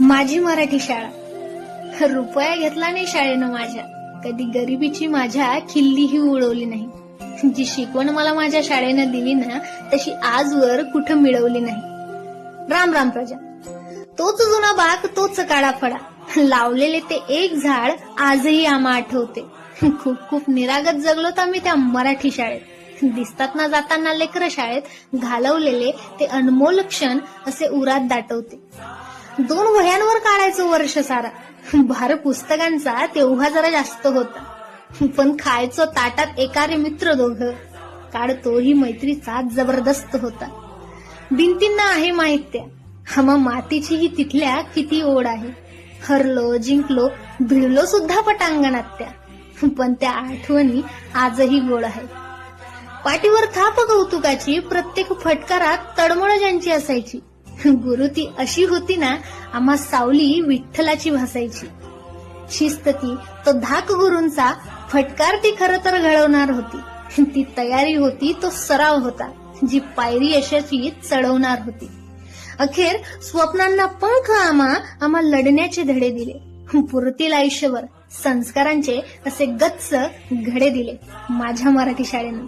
माझी मराठी शाळा. रुपया घेतला नाही शाळेनं माझ्या, कधी गरिबीची माझ्या खिल्लीही उडवली नाही. जी शिकवण मला माझ्या शाळेनं दिली ना, तशी आजवर कुठं मिळवली नाही. राम राम प्रजा. तोच जुना बाग, तोच काळा फळा, लावलेले ते एक झाड आजही आम्हा आठवते. खूप खूप निरागत जगलोत आम्ही त्या मराठी शाळेत. दिसतात ना जाताना लेकरं शाळेत, घालवलेले ते अनमोल क्षण असे उरात दाटवते. 2 वह्यांवर काढायचं वर्ष सारा. भार पुस्तकांचा तेव्हा जरा जास्त होता, पण खायचो ताटात एकारे मित्र दोघं. काढतोही मैत्रीचा जबरदस्त होता. भिंतींना आहे माहित त्या, हमा मातीचीही तिथल्या किती ओढ आहे. हरलो जिंकलो भिडलो सुद्धा पटांगणात त्या, पण त्या आठवणी आजही गोड आहे. पाठीवर थाप कौतुकाची, प्रत्येक फटकारात तडमड ज्यांची असायची. गुरु ती अशी होती ना, आम्हा सावली विठ्ठलाची भासायची. शिस्त ती, तो धाक गुरूंचा, फटकार ती खरं तर घडवणार होती. ती तयारी होती, तो सराव होता, जी पायरी यशाची चढवणार होती. अखेर स्वप्नांना पंख आम्हा लढण्याचे धडे दिले. पुरतील आयुष्यभर संस्कारांचे असे गच्च घडे दिले माझ्या मराठी शाळेनं.